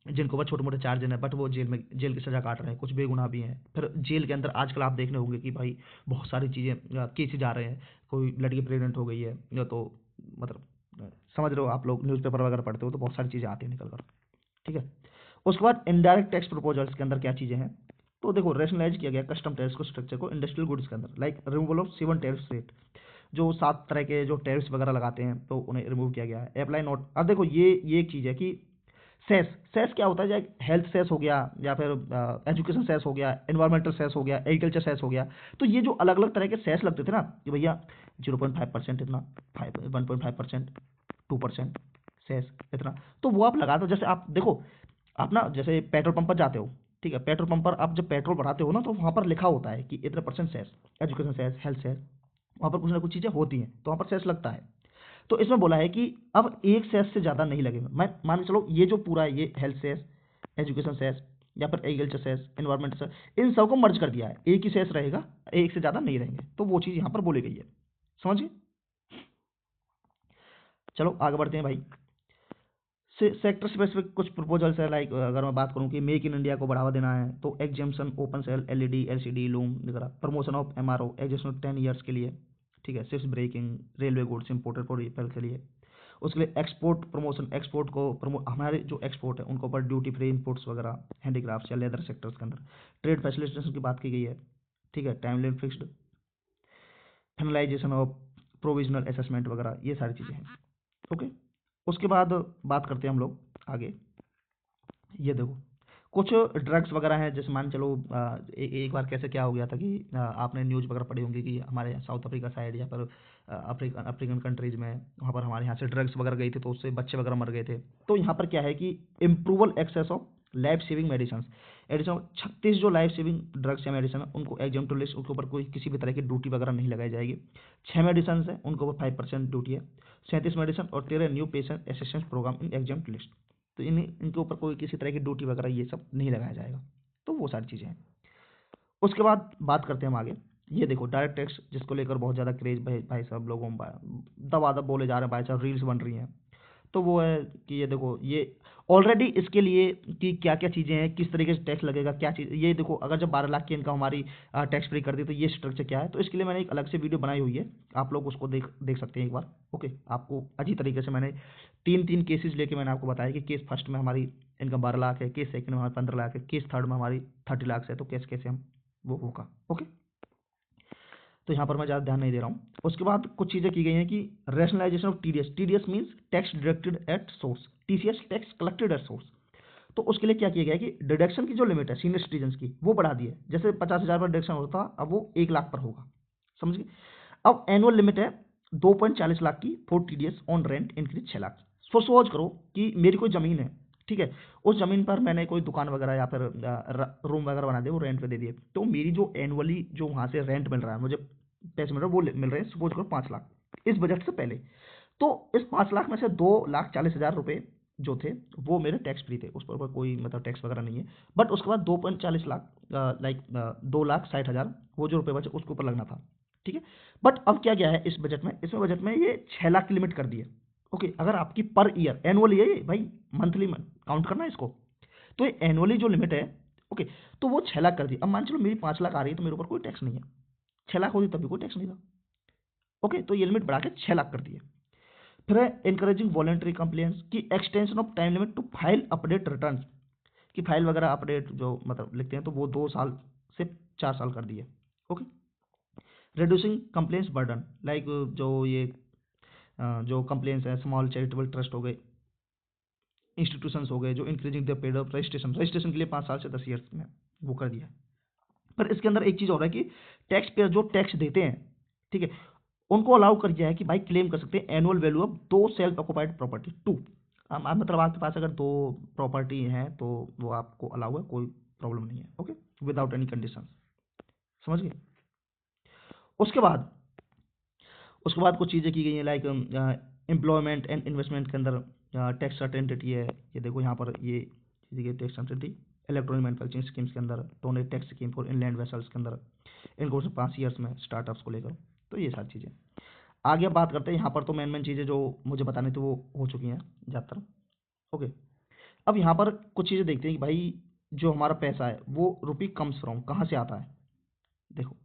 जिनको बस छोटे मोटे चार्ज है, बट वो जेल की सजा काट रहे हैं, कुछ बेगुनाह भी हैं। फिर जेल के अंदर आजकल आप देखने होंगे कि भाई बहुत सारी चीज़ें केसेज आ रहे हैं, कोई लड़की प्रेग्नेंट हो गई है या तो मतलब समझ रहे हो, आप लोग न्यूज़पेपर वगैरह पढ़ते हो तो बहुत सारी चीज़ें आती हैं निकल कर, ठीक है। उसके बाद इनडायरेक्ट टैक्स प्रपोजल्स के अंदर क्या चीज़ें हैं, तो देखो रेशनलाइज किया गया कस्टम टैक्स को स्ट्रक्चर को इंडस्ट्रियल गुड्स के अंदर, like removal of 7 tariff rate, जो 7 तरह के जो टैरिफ्स वगैरह लगाते हैं तो उन्हें रिमूव किया गया है। अप्लाई नोट, अब देखो ये एक चीज़ है कि सेस सेस क्या होता है, चाहे हेल्थ सेस हो गया या फिर एजुकेशन सेस हो गया, एनवायरमेंटल सेस हो गया, एग्रीकल्चर सेस हो गया, तो ये जो अलग अलग तरह के सेस लगते थे ना कि भैया 0.5% इतना, 1.5%, 2% सेस इतना, तो वो आप लगा दो। जैसे आप देखो आप ना जैसे पेट्रोल पंप पर जाते हो, ठीक है, पेट्रोल पंप पर आप जब पेट्रोल भराते हो ना तो वहाँ पर लिखा होता है कि इतने percent cess, education cess, health cess, वहाँ पर कुछ ना कुछ चीज़ें होती हैं तो वहाँ पर सेस लगता है। तो इसमें बोला है कि अब एक सेस से ज़्यादा नहीं लगेगा। मैं मान के चलो ये जो पूरा है ये हेल्थ सेस, एजुकेशन सेस या फिर एग्रीकल्चर सेस, एनवायरमेंट सेस, इन सबको मर्ज कर दिया है, एक ही सेस रहेगा, एक से ज़्यादा नहीं रहेंगे, तो वो चीज़ यहाँ पर बोली गई है, समझिए। चलो आगे बढ़ते हैं भाई। सेक्टर स्पेसिफिक कुछ प्रपोजल्स है, लाइक अगर मैं बात करूं कि मेक इन इंडिया को बढ़ावा देना है तो exemption open cell, LED, LCD, loom वगैरह, promotion of MRO, exemption 10 years के लिए, ठीक है, ships breaking, railway goods imported for repair के लिए, उसके लिए एक्सपोर्ट प्रमोशन, एक्सपोर्ट को हमारे जो एक्सपोर्ट है उनको ऊपर ड्यूटी फ्री इंपोर्ट्स वगैरह, हैंडीक्राफ्ट्स या लेदर सेक्टर्स के अंदर ट्रेड फैसिलिटेशन की बात की गई है, ठीक है, time limit fixed, finalisation of provisional assessment वगैरह, ये सारी चीज़ें हैं, ओके। उसके बाद बात करते हैं हम लोग आगे। ये देखो कुछ ड्रग्स वगैरह हैं, जैसे मान चलो एक बार कैसे क्या हो गया था कि आपने न्यूज़ वगैरह पढ़ी होंगी कि हमारे यहाँ साउथ अफ्रीका साइड या फिर अफ्रीकन कंट्रीज़ में वहाँ पर हमारे यहाँ से ड्रग्स वगैरह गई थी तो उससे बच्चे वगैरह मर गए थे। तो यहाँ पर क्या है कि improved access of life saving medicine, addition 36 जो लाइफ सेविंग ड्रग्स या मेडिसिन है उनको एग्जाम टू लिस्ट, उनके ऊपर कोई किसी भी तरह की ड्यूटी वगैरह नहीं लगाई जाएगी। 6 मेडिसिन है उनके ऊपर 5% ड्यूटी है, 37 मेडिसिन और 13 new patient assistance programme in exam to list, तो इनके ऊपर कोई किसी तरह की ड्यूटी वगैरह ये सब नहीं लगाया जाएगा। तो वो सारी चीज़ें हैं। उसके बाद बात करते हैं हम आगे। ये देखो डायरेक्ट टैक्स जिसको लेकर बहुत ज़्यादा क्रेज भाई साहब लोगों में दबादब बोले जा रहे हैं, भाई साहब रील्स बन रही हैं, तो वो है कि ये देखो ये ऑलरेडी इसके लिए कि क्या क्या चीज़ें हैं, किस तरीके से टैक्स लगेगा, क्या चीज़, ये देखो अगर जब 12 लाख की इनकम हमारी टैक्स फ्री कर दी तो ये स्ट्रक्चर क्या है, तो इसके लिए मैंने एक अलग से वीडियो बनाई हुई है, आप लोग उसको देख सकते हैं एक बार, ओके। आपको अच्छी तरीके से मैंने 3 केसेज लेके मैंने आपको बताया कि केस फर्स्ट में हमारी इनकम 12 लाख है, केस सेकंड में हमारी 15 लाख है, केस थर्ड में हमारी 30 लाख है, तो कैसे कैसे हम वो होगा, ओके। तो यहाँ पर मैं ज़्यादा ध्यान नहीं दे रहा हूँ। उसके बाद कुछ चीज़ें की गई हैं कि rationalisation of TDS, TDS means tax deducted at source, TCS tax collected at source. तो उसके लिए क्या किया गया है कि डिडक्शन की जो लिमिट है सीनियर सिटीजन की वो बढ़ा दी है, जैसे 50,000 पर डिडक्शन होता अब वो 1 लाख पर होगा, समझ गए। अब एनुअल लिमिट है 2.40 लाख की for TDS on rent increase 6 lakh. सोच करो कि मेरी कोई ज़मीन है, ठीक है, उस ज़मीन पर मैंने कोई दुकान वगैरह या फिर रूम वगैरह बना दिए, वो रेंट पे दे दिए, तो मेरी जो एनुअली जो वहाँ से रेंट मिल रहा है, मुझे पैसे मिल रहे हैं, वो मिल रहे हैं सपोज करो 5 लाख इस बजट से पहले। तो इस 5 लाख में से 2,40,000 रुपये जो थे वो मेरे टैक्स फ्री थे, उस पर कोई मतलब टैक्स वगैरह नहीं है। बट उसके बाद 2.40 लाख लाइक 2,60,000 वो जो रुपये बचे उसके ऊपर लगना था, ठीक है। बट अब क्या गया है इस बजट में, इसमें बजट में ये 6 लाख की लिमिट कर दी है, ओके। अगर आपकी पर ईयर एनुअली है ये भाई, मंथली काउंट करना है इसको, तो ये एनुअली जो लिमिट है, ओके, तो वो 6 लाख कर दी। अब मान चलो मेरी 5 लाख आ रही है तो मेरे ऊपर कोई टैक्स नहीं है, 6 लाख होती तभी कोई टैक्स नहीं था, ओके। तो ये लिमिट बढ़ा के 6 लाख कर दी है। फिर है इनकरेजिंग वॉलेंटरी कंप्लेंट्स की extension of time limit to file update return, कि फाइल वगैरह अपडेट जो मतलब लिखते हैं तो वो 2 साल से 4 साल कर दिए। Okay. Reducing complaints burden, like जो ये जो कंप्लेंट्स है स्मॉल चैरिटेबल ट्रस्ट हो गए, इंस्टीट्यूशंस हो गए, जो increasing the paid of registration के लिए 5 साल से 10 ईयर्स में वो कर दिया। पर इसके अंदर एक चीज़ और है कि टैक्स पेयर जो टैक्स देते हैं, ठीक है, उनको अलाउ कर दिया है कि भाई क्लेम कर सकते हैं annual value of 2 self occupied property 2। मतलब आपके पास अगर 2 प्रॉपर्टी हैं तो वो आपको अलाउ है, कोई प्रॉब्लम नहीं है। Okay, without any condition. समझ गए। उसके बाद कुछ चीज़ें की गई हैं, लाइक एम्प्लॉयमेंट एंड इन्वेस्टमेंट के अंदर टैक्स सर्टेनिटी है। ये देखो यहाँ पर ये tax certainty electronic manufacturing schemes के अंदर, tonnage tax scheme for inland vessels के अंदर, इनको से 5 ईयर्स में स्टार्टअप्स को लेकर। तो ये सारी चीज़ें आगे बात करते हैं। यहाँ पर तो मेन चीज़ें जो मुझे बतानी थी वो हो चुकी हैं ज़्यादातर। ओके, अब यहाँ पर कुछ चीज़ें देखते हैं कि भाई जो हमारा पैसा है वो रुपी कम्स फ्रॉम, कहाँ से आता है। देखो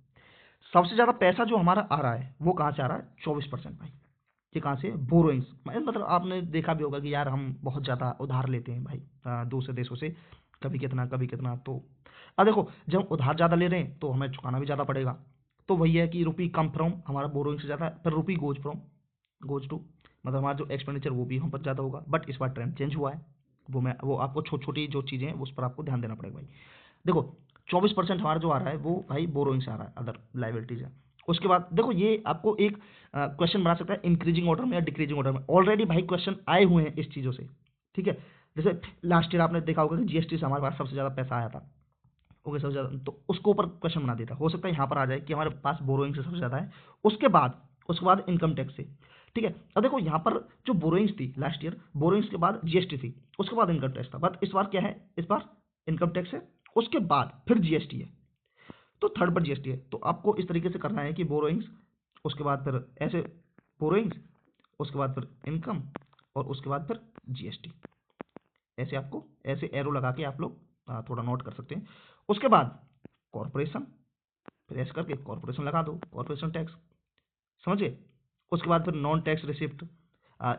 सबसे ज़्यादा पैसा जो हमारा आ रहा है वो कहाँ से आ रहा है, 24% भाई। ये कहाँ से, बोरोइंग्स। मतलब आपने देखा भी होगा कि यार हम बहुत ज़्यादा उधार लेते हैं भाई दूसरे देशों से, कभी कितना कभी कितना। तो अब देखो जब हम उधार ज़्यादा ले रहे हैं तो हमें चुकाना भी ज़्यादा पड़ेगा। तो वही है कि रुपी कम फ्रॉम, हमारा बोरोइंग से ज़्यादा है, पर रुपी गोज फ्रॉम, गोज टू, मतलब हमारा जो एक्सपेंडिचर वो भी हम पर ज़्यादा होगा। बट इस बार ट्रेंड चेंज हुआ है, वो आपको छोटी छोटी जो चीज़ें हैं उस पर आपको ध्यान देना पड़ेगा भाई। देखो 24% हमारा जो आ रहा है वो भाई बोरोइंग से आ रहा है, अदर लाइबिलिटीज है। उसके बाद देखो ये आपको एक क्वेश्चन बना सकता है इंक्रीजिंग ऑर्डर में या डिक्रीजिंग ऑर्डर में। ऑलरेडी भाई क्वेश्चन आए हुए हैं इस चीज़ों से, ठीक है। जैसे लास्ट ईयर आपने देखा होगा कि जीएसटी से हमारे पास सबसे ज़्यादा पैसा आया था। ओके, सबसे ज़्यादा, तो उसको ऊपर क्वेश्चन बना देता। हो सकता है यहाँ पर आ जाए कि हमारे पास बोरोइंग से सबसे ज़्यादा है, उसके बाद इनकम टैक्स से, ठीक है। अब देखो यहाँ पर जो बोरोइंग्स थी लास्ट ईयर, बोरोइंग्स के बाद जीएसटी थी, उसके बाद इनकम टैक्स था। बट इस बार क्या है, इस बार इनकम टैक्स है, उसके बाद फिर जीएसटी है, तो थर्ड पर जीएसटी है। तो आपको इस तरीके से करना है कि बोरोइंग्स, उसके बाद फिर ऐसे बोरोइंग्स, उसके बाद फिर इनकम, और उसके बाद फिर जीएसटी। ऐसे आपको ऐसे एरो लगा के आप लोग थोड़ा नोट कर सकते हैं। उसके बाद कॉर्पोरेशन, फिर ऐसे करके कॉर्पोरेशन लगा दो, कॉर्पोरेशन टैक्स, समझिए। उसके बाद फिर non tax receipt,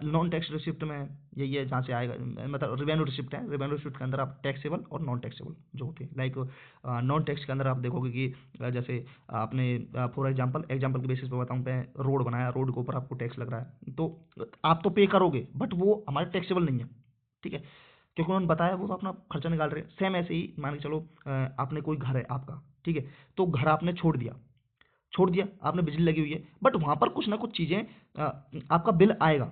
non tax receipt में यही है जहाँ से आएगा, मतलब रिवेन्यू रिसिप्ट है। रिवेन्यू रिसिप्ट के अंदर आप टैक्सेबल और नॉन टैक्सेबल जो होते हैं, लाइक नॉन टैक्स के अंदर आप देखोगे कि जैसे आपने फॉर एग्जांपल के बेसिस पे बताऊँ, मैं रोड बनाया, रोड के ऊपर आपको टैक्स लग रहा है, तो आप तो पे करोगे बट वो हमारे टैक्सेबल नहीं है, ठीक है, क्योंकि उन्होंने बताया वो तो अपना खर्चा निकाल रहे हैं। सेम ऐसे ही मान के चलो आपने कोई घर है आपका, ठीक है, तो घर आपने छोड़ दिया, आपने बिजली लगी हुई है, बट वहाँ पर कुछ ना कुछ चीज़ें आपका बिल आएगा,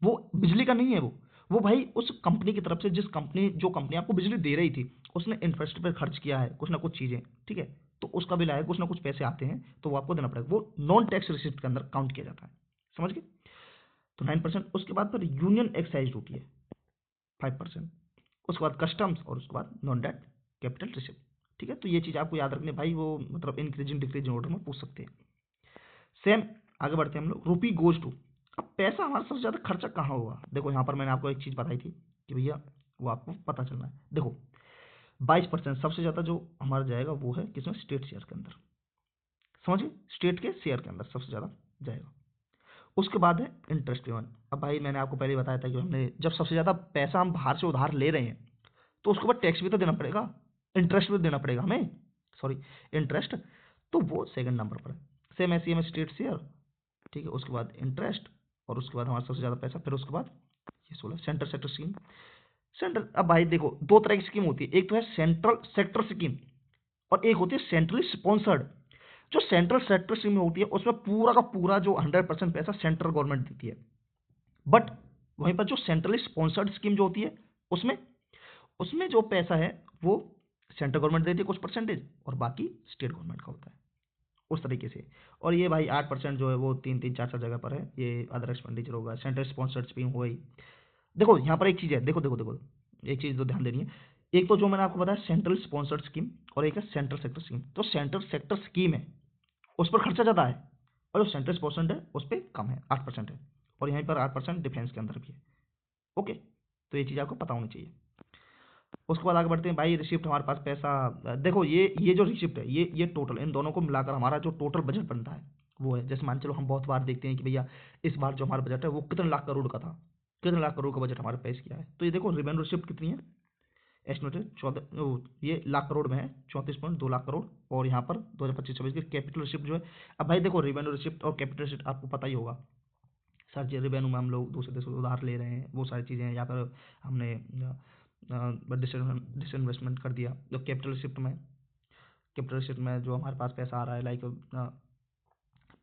वो बिजली का नहीं है, वो भाई उस कंपनी की तरफ से, जो कंपनी आपको बिजली दे रही थी उसने इंफ्रास्ट्रक्चर पर खर्च किया है कुछ ना कुछ चीज़ें, ठीक है, तो उसका बिल आएगा, कुछ ना कुछ पैसे आते हैं तो वो आपको देना पड़ेगा, वो नॉन टैक्स रिसिप्ट के अंदर काउंट किया जाता है। समझ गए। तो 9%। उसके बाद फिर यूनियन एक्साइज ड्यूटी है 5%। उसके बाद कस्टम्स, और उसके बाद नॉन डेट कैपिटल रिसिप्ट, ठीक है। तो ये चीज़ आपको याद रखनी भाई, वो मतलब इंक्रीजिंग डिक्रीजिंग ऑर्डर में पूछ सकते हैं। सेम आगे बढ़ते हैं हम लोग, रुपी गोज टू। अब पैसा हमारा सबसे ज़्यादा खर्चा कहाँ हुआ, देखो यहाँ पर मैंने आपको एक चीज़ बताई थी कि भैया वो आपको पता चलना है। देखो 22% सबसे ज़्यादा जो हमारा जाएगा वो है किसमें, स्टेट शेयर के अंदर। समझिए, स्टेट के शेयर के अंदर सबसे ज़्यादा जाएगा। उसके बाद है इंटरेस्ट पेमेंट। अब भाई मैंने आपको पहले बताया था कि हमने जब सबसे ज़्यादा पैसा हम बाहर से उधार ले रहे हैं तो उसके बाद टैक्स भी तो देना पड़ेगा, इंटरेस्ट भी देना पड़ेगा हमें, सॉरी इंटरेस्ट, तो वो सेकंड नंबर पर है। सेम ऐसी हमें स्टेट शेयर, ठीक है, उसके बाद इंटरेस्ट, और उसके बाद हमारा सबसे ज़्यादा पैसा, फिर उसके बाद ये 16 सेंट्रल सेक्टर स्कीम। सेंट्रल, अब भाई देखो दो तरह की स्कीम होती है, एक तो है सेंट्रल सेक्टर स्कीम और एक होती है सेंट्रली स्पॉन्सर्ड। जो सेंट्रल सेक्टर स्कीम होती है उसमें पूरा का पूरा जो 100% पैसा सेंट्रल गवर्नमेंट देती है, बट वहीं पर जो सेंट्रली स्पॉन्सर्ड स्कीम जो होती है उसमें उसमें जो पैसा है वो सेंट्रल गवर्नमेंट देती है कुछ परसेंटेज, और बाकी स्टेट गवर्नमेंट का होता है, उस तरीके से। और ये भाई 8% जो है वो 3-3, 4-4 जगह पर है, ये अदर एक्सपेंडिचर होगा, सेंट्रल स्पॉन्सर्ड स्कीम हो गई। देखो यहाँ पर एक चीज़ है, देखो एक चीज़ तो ध्यान देनी है। एक तो जो मैंने आपको बताया सेंट्रल स्पॉन्सर्ड स्कीम, और एक है सेंट्रल सेक्टर स्कीम। तो सेंट्रल सेक्टर स्कीम है उस पर खर्चा ज़्यादा है, और जो सेंट्रल स्पॉन्सर्ड है उस पर कम है, 8% है, और यहीं पर 8% डिफेंस के अंदर भी है। ओके, तो ये चीज़ आपको पता होनी चाहिए। उसके बाद आगे बढ़ते हैं भाई, रिसिप्ट हमारे पास पैसा, देखो ये जो रिसिप्ट है ये टोटल इन दोनों को मिलाकर हमारा जो टोटल बजट बनता है वो है। जैसे मान चलो हम बहुत बार देखते हैं कि भैया इस बार जो हमारा बजट है वो कितने लाख करोड़ का था, कितने लाख करोड़ का बजट हमारे पेश किया है, तो ये देखो रिवेन्यू रिसिप्ट कितनी है, एस्टिमेटेड 14 ये लाख करोड़ में है, 34.2 लाख करोड़। और यहाँ पर 2025-26 की कैपिटल रिसिप्ट जो है, अब भाई देखो रिवेन्यू रिसिप्ट और कैपिटल रिसिप्ट आपको पता ही होगा, सर जी रिवेन्यू में हम लोग दूसरे देशों से उधार ले रहे हैं, वो सारी चीज़ें हैं। यहाँ पर हमने डिसइन्वेस्टमेंट कर दिया। जो कैपिटल रिसिप्ट में जो हमारे पास पैसा आ रहा है, लाइक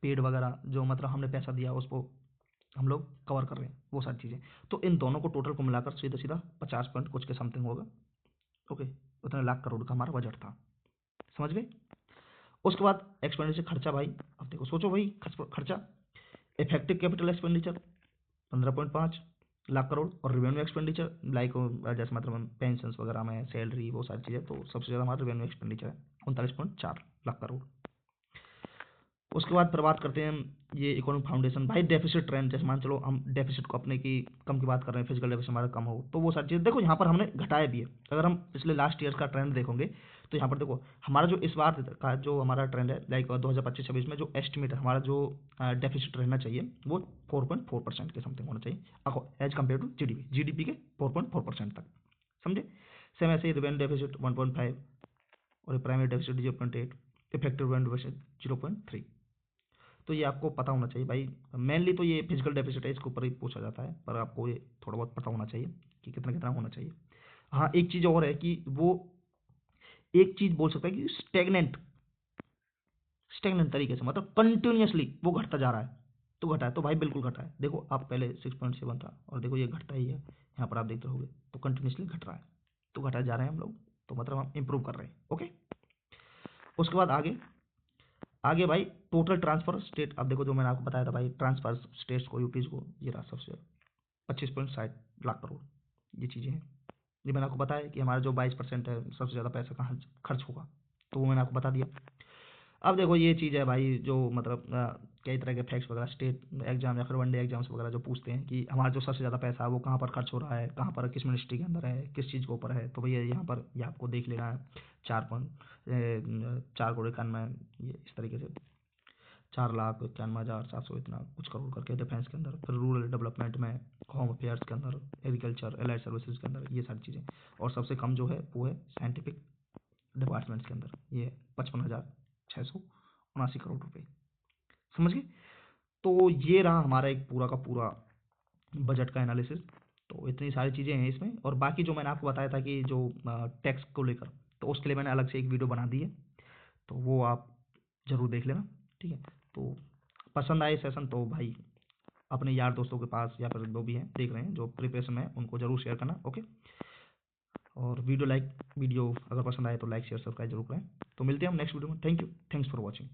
पेड वगैरह जो मतलब हमने पैसा दिया उसको हम लोग कवर कर रहे हैं, वो सारी चीज़ें। तो इन दोनों को टोटल को मिलाकर सीधा सीधा 50 पॉइंट कुछ के समथिंग होगा। ओके, उतने लाख करोड़ का हमारा बजट था, समझ गए। उसके बाद एक्सपेंडिचर खर्चा भाई, अब देखो सोचो भाई खर्चा, effective capital expenditure 15.5 lakh crore, और रिवेन्यू एक्सपेंडिचर लाइक जैसे मतलब पेंशन वगैरह में सैलरी वो सारी चीज़ें, तो सबसे ज़्यादा हमारा रिवेन्यू एक्सपेंडिचर है 39.4 लाख करोड़। उसके बाद फिर बात करते हैं ये इकोनॉमिक फाउंडेशन भाई, डेफिसिट ट्रेंड, जैसे मान चलो हम डेफिसिट को अपने की कम की बात कर रहे हैं, फिजिकल डेफिसिट हमारा कम हो, तो वो सारी चीज़ देखो यहाँ पर हमने घटाया भी है। अगर हम पिछले लास्ट ईयर का ट्रेंड देखोगे तो यहाँ पर देखो हमारा जो इस बार का जो हमारा ट्रेंड है, लाइक 2025-26 में जो एस्टिमेट है हमारा जो डेफिसिट रहना चाहिए वो 4.4% के समथिंग होना चाहिए एज कम्पेयर टू जीडीपी के 4.4% तक, समझे। सेम ऐसे ही रिवेन्यू डेफिसिट 1.5 और primary deficit 0.8, effective revenue deficit 0.3। तो ये आपको पता होना चाहिए भाई, मेनली तो ये फिजिकल डेफिसिट है, इसके ऊपर ही पूछा जाता है, पर आपको ये थोड़ा बहुत पता होना चाहिए कि कितना कितना होना चाहिए। हाँ एक चीज़ और है कि वो एक चीज़ बोल सकता है कि स्टेगनेंट तरीके से, मतलब कंटिन्यूसली वो घटता जा रहा है, तो घटा है तो भाई बिल्कुल घटा है। देखो आप पहले 6.7 था और देखो ये घटता ही है, यहाँ पर आप देखते रहोगे तो कंटिन्यूसली घट रहा है, तो घटा जा रहे हैं हम लोग, तो मतलब हम इंप्रूव कर रहे हैं। ओके, उसके बाद आगे भाई टोटल ट्रांसफर स्टेट, अब देखो जो मैंने आपको बताया था भाई, ट्रांसफर स्टेट्स को यूटीज को, ये रहा सबसे 25.60 लाख करोड़, ये चीज़ें हैं। ये मैंने आपको बताया कि हमारा जो 22% है सबसे ज़्यादा पैसा कहाँ खर्च होगा, तो वो मैंने आपको बता दिया। अब देखो ये चीज़ है भाई जो मतलब कई तरह के फैक्ट्स वगैरह स्टेट एग्जाम या फिर वनडे एग्जाम्स वगैरह जो पूछते हैं कि हमारा जो सबसे ज़्यादा पैसा है वो कहाँ पर खर्च हो रहा है, कहाँ पर किस मिनिस्ट्री के अंदर है, किस चीज़ के ऊपर है, तो भैया यहाँ पर ये आपको देख लेना है। 4.91 ये इस तरीके से 4,91,700 इतना कुछ करोड़ करके डिफेंस के अंदर, फिर रूरल डेवलपमेंट में, होम अफेयर्स के अंदर, एग्रीकल्चर, एलाइड सर्विसेज के अंदर, ये सारी चीज़ें। और सबसे कम जो है वो है साइंटिफिक डिपार्टमेंट्स के अंदर, ये 55,679 करोड़ रुपए, समझ गए। तो ये रहा हमारा एक पूरा का पूरा बजट का एनालिसिस। तो इतनी सारी चीज़ें हैं इसमें, और बाकी जो मैंने आपको बताया था कि जो टैक्स को लेकर, तो उसके लिए मैंने अलग से एक वीडियो बना दी है, तो वो आप ज़रूर देख लेना, ठीक है। तो पसंद आए सेशन तो भाई अपने यार दोस्तों के पास या फिर जो भी हैं देख रहे हैं जो प्रिपरेशन में है उनको जरूर शेयर करना। ओके, और वीडियो अगर पसंद आए तो लाइक शेयर सब्सक्राइब जरूर करें। तो मिलते हैं हम नेक्स्ट वीडियो में। Thank you, thanks for watching.